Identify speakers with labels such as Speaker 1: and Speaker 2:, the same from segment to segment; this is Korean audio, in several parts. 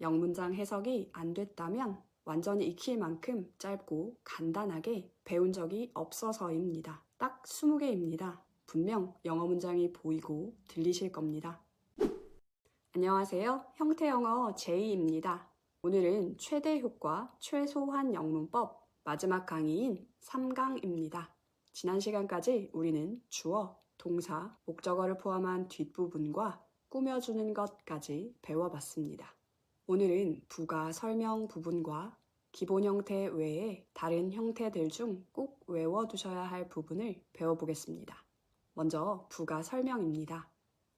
Speaker 1: 영문장 해석이 안 됐다면 완전히 익힐 만큼 짧고 간단하게 배운 적이 없어서입니다. 딱 20개입니다. 분명 영어 문장이 보이고 들리실 겁니다. 안녕하세요. 형태영어 제이입니다. 오늘은 최대 효과, 최소한 영문법 마지막 강의인 3강입니다. 지난 시간까지 우리는 주어, 동사, 목적어를 포함한 뒷부분과 꾸며주는 것까지 배워봤습니다. 오늘은 부가 설명 부분과 기본 형태 외에 다른 형태들 중 꼭 외워두셔야 할 부분을 배워보겠습니다. 먼저 부가 설명입니다.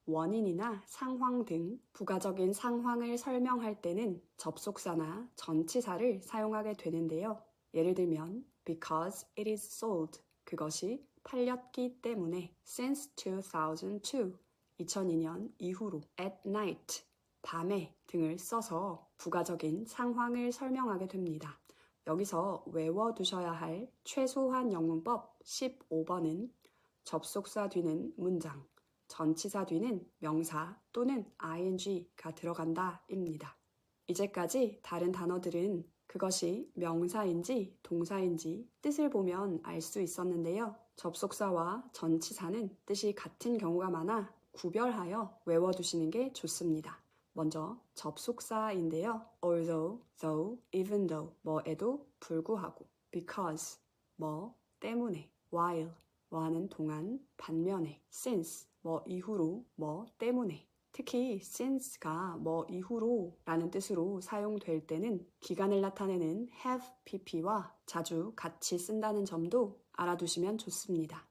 Speaker 1: 원인이나 상황 등 부가적인 상황을 설명할 때는 접속사나 전치사를 사용하게 되는데요. 예를 들면 because it is sold, 그것이 팔렸기 때문에 since 2002, 2002년 이후로 at night, 밤에 등을 써서 부가적인 상황을 설명하게 됩니다. 여기서 외워두셔야 할 최소한 영문법 15번은 접속사 뒤는 문장, 전치사 뒤는 명사 또는 ing가 들어간다 입니다. 이제까지 다른 단어들은 그것이 명사인지 동사인지 뜻을 보면 알 수 있었는데요. 접속사와 전치사는 뜻이 같은 경우가 많아 구별하여 외워두시는 게 좋습니다. 먼저 접속사인데요. although, though, even though, 뭐에도 불구하고, because, 뭐 때문에, while, 뭐하는 동안, 반면에, since, 뭐 이후로, 뭐 때문에. 특히 since가 뭐 이후로 라는 뜻으로 사용될 때는 기간을 나타내는 have pp와 자주 같이 쓴다는 점도 알아두시면 좋습니다.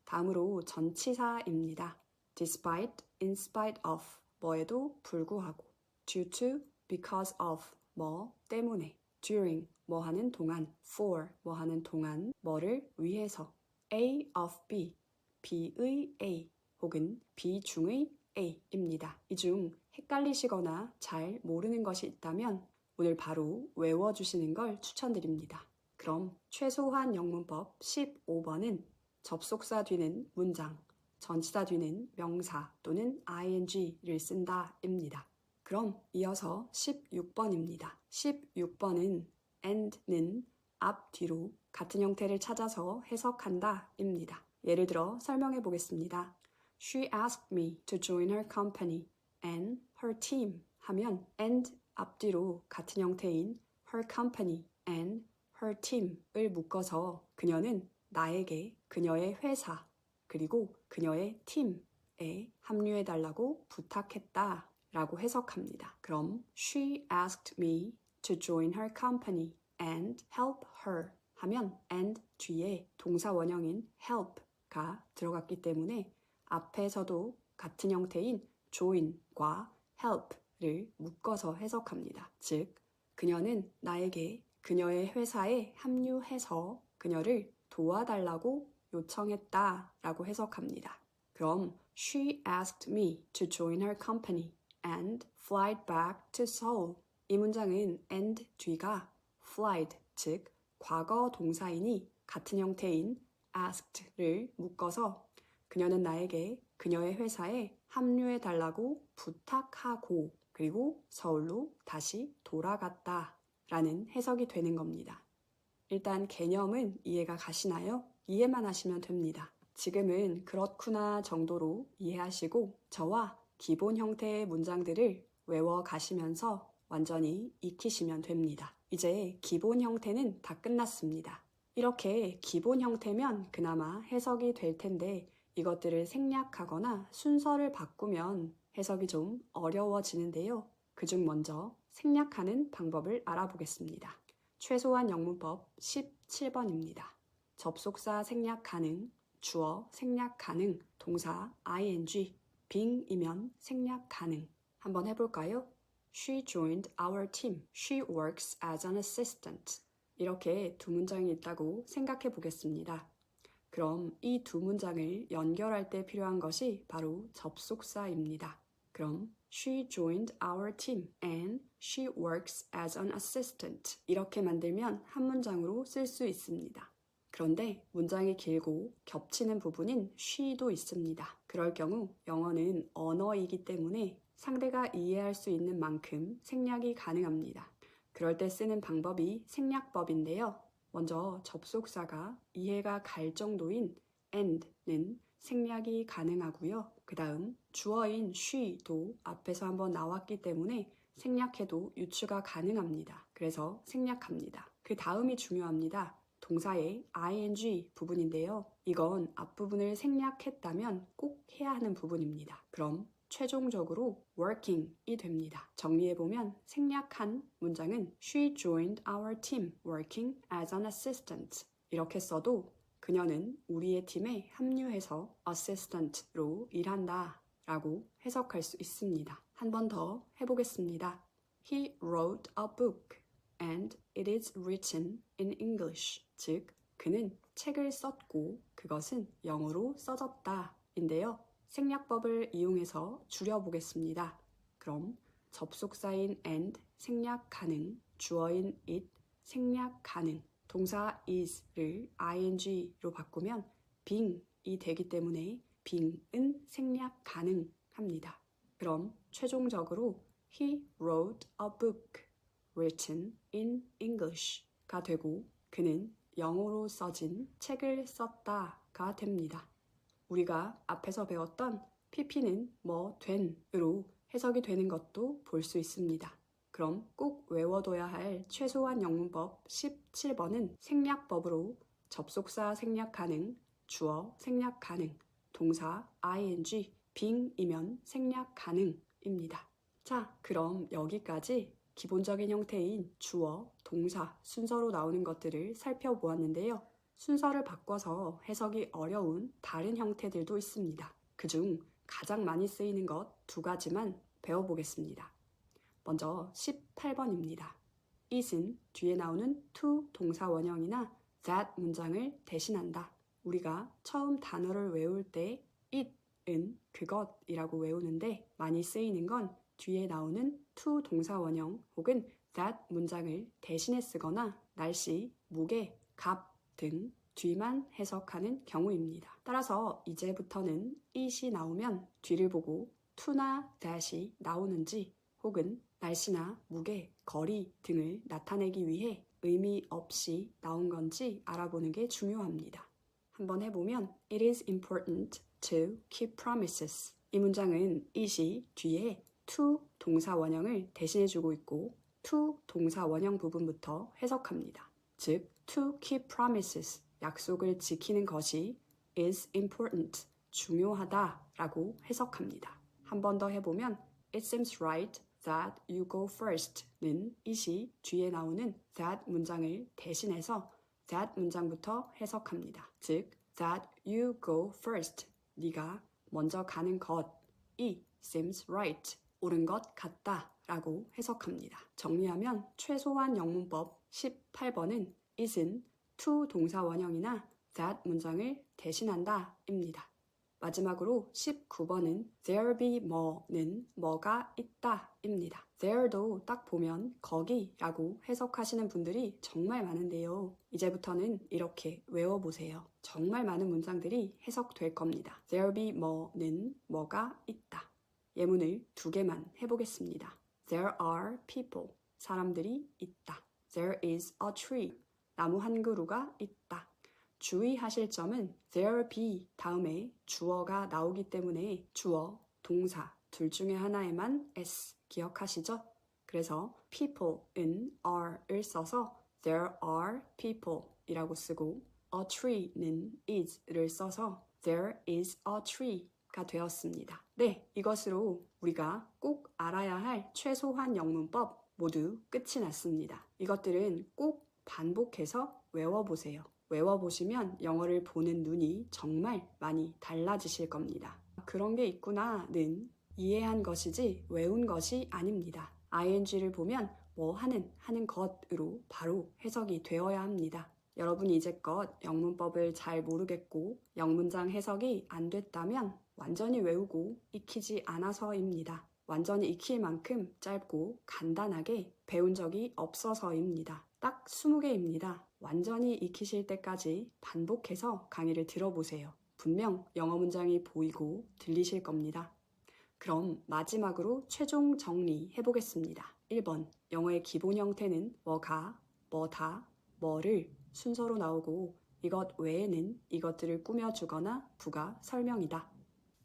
Speaker 1: 다음으로 전치사입니다. despite, in spite of, 뭐에도 불구하고, due to, because of, 뭐 때문에, during, 뭐 하는 동안, for, 뭐 하는 동안, 뭐를 위해서, A of B, B의 A 혹은 B 중의 A입니다. 이 중 헷갈리시거나 잘 모르는 것이 있다면 오늘 바로 외워주시는 걸 추천드립니다. 그럼 최소한 영문법 15번은 접속사 뒤는 문장, 전치사 뒤는 명사 또는 ing를 쓴다 입니다. 그럼 이어서 16번입니다. 16번은 and는 앞, 뒤로 같은 형태를 찾아서 해석한다 입니다. 예를 들어 설명해 보겠습니다. She asked me to join her company and her team 하면 and 앞뒤로 같은 형태인 her company and her team을 묶어서 그녀는 나에게 그녀의 회사 그리고 그녀의 팀에 합류해달라고 부탁했다 라고 해석합니다. 그럼 She asked me to join her company and help her 하면 and 뒤에 동사 원형인 help가 들어갔기 때문에 앞에서도 같은 형태인 join과 help를 묶어서 해석합니다. 즉, 그녀는 나에게 그녀의 회사에 합류해서 그녀를 도와달라고 요청했다 라고 해석합니다. 그럼 She asked me to join her company and fly back to Seoul. 이 문장은 and 뒤가 flied, 즉 과거 동사이니 같은 형태인 asked를 묶어서 그녀는 나에게 그녀의 회사에 합류해달라고 부탁하고 그리고 서울로 다시 돌아갔다 라는 해석이 되는 겁니다. 일단 개념은 이해가 가시나요? 이해만 하시면 됩니다. 지금은 그렇구나 정도로 이해하시고 저와 기본 형태의 문장들을 외워 가시면서 완전히 익히시면 됩니다. 이제 기본 형태는 다 끝났습니다. 이렇게 기본 형태면 그나마 해석이 될 텐데 이것들을 생략하거나 순서를 바꾸면 해석이 좀 어려워지는데요. 그중 먼저 생략하는 방법을 알아보겠습니다. 최소한 영문법 17번입니다. 접속사 생략 가능, 주어 생략 가능, 동사 ing, 빙이면 생략 가능. 한번 해볼까요? She joined our team. She works as an assistant. 이렇게 두 문장이 있다고 생각해 보겠습니다. 그럼 이 두 문장을 연결할 때 필요한 것이 바로 접속사입니다. 그럼 She joined our team and she works as an assistant. 이렇게 만들면 한 문장으로 쓸 수 있습니다. 그런데 문장이 길고 겹치는 부분인 she도 있습니다. 그럴 경우 영어는 언어이기 때문에 상대가 이해할 수 있는 만큼 생략이 가능합니다. 그럴 때 쓰는 방법이 생략법인데요. 먼저 접속사가 이해가 갈 정도인 and는 생략이 가능하고요. 그 다음 주어인 she도 앞에서 한번 나왔기 때문에 생략해도 유추가 가능합니다. 그래서 생략합니다. 그 다음이 중요합니다. 동사의 ing 부분인데요. 이건 앞부분을 생략했다면 꼭 해야 하는 부분입니다. 그럼 최종적으로 working이 됩니다. 정리해보면 생략한 문장은 She joined our team working as an assistant. 이렇게 써도 그녀는 우리의 팀에 합류해서 assistant로 일한다 라고 해석할 수 있습니다. 한 번 더 해보겠습니다. He wrote a book and it is written in English. 즉, 그는 책을 썼고 그것은 영어로 써졌다 인데요. 생략법을 이용해서 줄여보겠습니다. 그럼 접속사인 and 생략 가능, 주어인 it 생략 가능, 동사 is를 ing로 바꾸면 being이 되기 때문에 being은 생략 가능합니다. 그럼 최종적으로 He wrote a book written in English가 되고 그는 영어로 써진 책을 썼다가 됩니다. 우리가 앞에서 배웠던 pp는 뭐 된으로 해석이 되는 것도 볼 수 있습니다. 그럼 꼭 외워둬야 할 최소한 영문법 17번은 생략법으로 접속사 생략 가능, 주어 생략 가능, 동사 ing, being이면 생략 가능입니다. 자, 그럼 여기까지 기본적인 형태인 주어, 동사 순서로 나오는 것들을 살펴보았는데요. 순서를 바꿔서 해석이 어려운 다른 형태들도 있습니다. 그중 가장 많이 쓰이는 것 두 가지만 배워보겠습니다. 먼저 18번입니다. it은 뒤에 나오는 to 동사 원형이나 that 문장을 대신한다. 우리가 처음 단어를 외울 때 it은 그것이라고 외우는데 많이 쓰이는 건 뒤에 나오는 to 동사 원형 혹은 that 문장을 대신해 쓰거나 날씨, 무게, 값 등 뒤만 해석하는 경우입니다. 따라서 이제부터는 it이 나오면 뒤를 보고 to나 that이 나오는지 혹은 날씨나 무게, 거리 등을 나타내기 위해 의미 없이 나온 건지 알아보는 게 중요합니다. 한번 해보면 It is important to keep promises. 이 문장은 it이 뒤에 to 동사 원형을 대신해주고 있고 to 동사 원형 부분부터 해석합니다. 즉, to keep promises, 약속을 지키는 것이 is important, 중요하다 라고 해석합니다. 한 번 더 해보면 It seems right that you go first는 it이 뒤에 나오는 that 문장을 대신해서 that 문장부터 해석합니다. 즉, that you go first, 네가 먼저 가는 것이 seems right, 옳은 것 같다 라고 해석합니다. 정리하면 최소한 영문법 18번은 it은 to 동사 원형이나 that 문장을 대신한다 입니다. 마지막으로 19번은 there be more는 뭐가 있다 입니다. there도 딱 보면 거기라고 해석하시는 분들이 정말 많은데요. 이제부터는 이렇게 외워보세요. 정말 많은 문장들이 해석될 겁니다. there be more는 뭐가 있다. 예문을 두 개만 해보겠습니다. There are people, 사람들이 있다. There is a tree, 나무 한 그루가 있다. 주의하실 점은 there be 다음에 주어가 나오기 때문에 주어, 동사 둘 중에 하나에만 s 기억하시죠? 그래서 people은 are을 써서 there are people 이라고 쓰고 a tree는 is를 써서 there is a tree 가 되었습니다. 네, 이것으로 우리가 꼭 알아야 할 최소한 영문법 모두 끝이 났습니다. 이것들은 꼭 반복해서 외워보세요. 외워보시면 영어를 보는 눈이 정말 많이 달라지실 겁니다. 그런 게 있구나는 이해한 것이지 외운 것이 아닙니다. ing를 보면 뭐 하는 것으로 바로 해석이 되어야 합니다. 여러분이 이제껏 영문법을 잘 모르겠고 영문장 해석이 안 됐다면 완전히 외우고 익히지 않아서입니다. 완전히 익힐 만큼 짧고 간단하게 배운 적이 없어서입니다. 딱 20개입니다. 완전히 익히실 때까지 반복해서 강의를 들어보세요. 분명 영어 문장이 보이고 들리실 겁니다. 그럼 마지막으로 최종 정리해 보겠습니다. 1번. 영어의 기본 형태는 뭐가, 뭐다, 뭐를 순서로 나오고 이것 외에는 이것들을 꾸며주거나 부가 설명이다.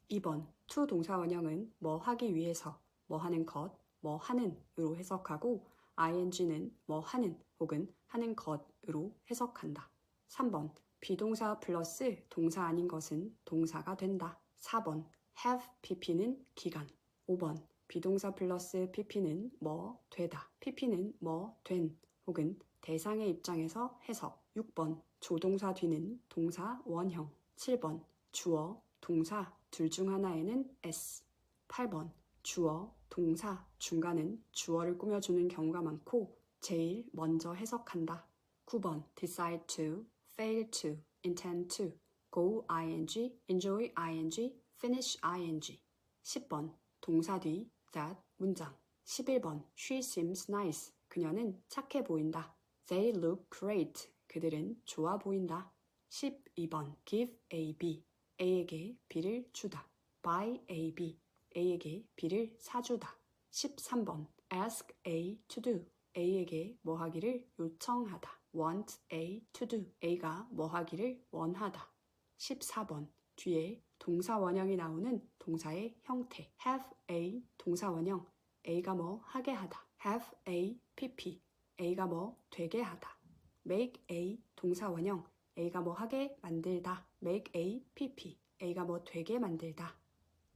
Speaker 1: 2번. to 동사 원형은 뭐 하기 위해서, 뭐 하는 것, 뭐 하는으로 해석하고 ing는 뭐 하는 혹은 하는 것으로 해석한다. 3번. 비동사 플러스 동사 아닌 것은 동사가 된다. 4번. have pp는 기간. 5번. 비동사 플러스 pp는 뭐 되다. pp는 뭐 된 혹은 대상의 입장에서 해석. 6번. 조동사 뒤는 동사 원형. 7번. 주어, 동사 둘 중 하나에는 s. 8번. 주어, 동사 중간은 주어를 꾸며주는 경우가 많고 제일 먼저 해석한다. 9번. decide to, fail to, intend to, go ing, enjoy ing, finish ing. 10번. 동사 뒤 that 문장. 11번. she seems nice. 그녀는 착해 보인다. They look great. 그들은 좋아 보인다. 12번. give A, B. A에게 B를 주다. buy A, B. A에게 B를 사주다. 13번. ask A to do. A에게 뭐 하기를 요청하다. want A to do. A가 뭐 하기를 원하다. 14번. 뒤에 동사 원형이 나오는 동사의 형태. have A 동사 원형. A가 뭐 하게 하다. have A PP. A가 뭐 되게 하다. make A 동사 원형. A가 뭐 하게 만들다. make A PP. A가 뭐 되게 만들다.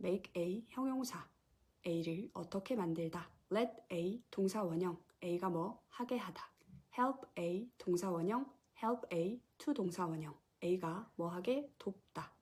Speaker 1: make A 형용사. A를 어떻게 만들다. let A 동사 원형. A가 뭐 하게 하다. help A 동사 원형. help A to 동사 원형. A가 뭐 하게 돕다.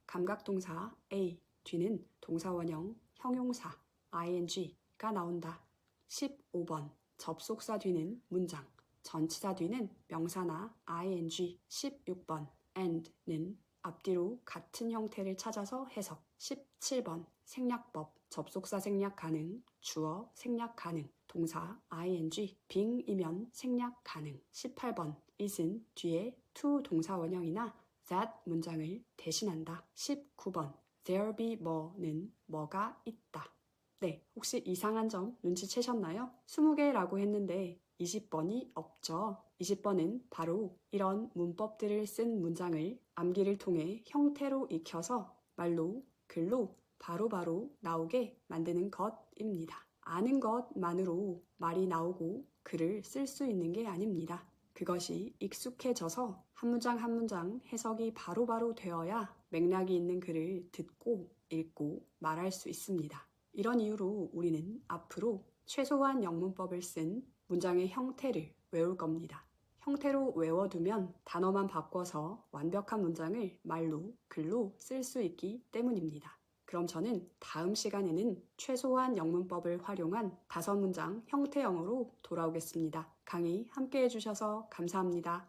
Speaker 1: 감각동사 A 뒤는 동사 원형 형용사 ing가 나온다. 15번. 접속사 뒤는 문장. 전치사 뒤는 명사나 ing. 16번. and는 앞뒤로 같은 형태를 찾아서 해석. 17번. 생략법. 접속사 생략 가능, 주어 생략 가능, 동사 ing, 빙이면 생략 가능. 18번. is은 뒤에 to 동사 원형이나 that 문장을 대신한다. 19번. there be more는 뭐가 있다. 네, 혹시 이상한 점 눈치채셨나요? 20개라고 했는데 20번이 없죠. 20번은 바로 이런 문법들을 쓴 문장을 암기를 통해 형태로 익혀서 말로, 글로 바로바로 나오게 만드는 것입니다. 아는 것만으로 말이 나오고 글을 쓸 수 있는 게 아닙니다. 그것이 익숙해져서 한 문장 한 문장 해석이 바로바로 되어야 맥락이 있는 글을 듣고 읽고 말할 수 있습니다. 이런 이유로 우리는 앞으로 최소한 영문법을 쓴 문장의 형태를 외울 겁니다. 형태로 외워두면 단어만 바꿔서 완벽한 문장을 말로, 글로 쓸 수 있기 때문입니다. 그럼 저는 다음 시간에는 최소한 영문법을 활용한 5문장 형태영어로 돌아오겠습니다. 강의 함께 해주셔서 감사합니다.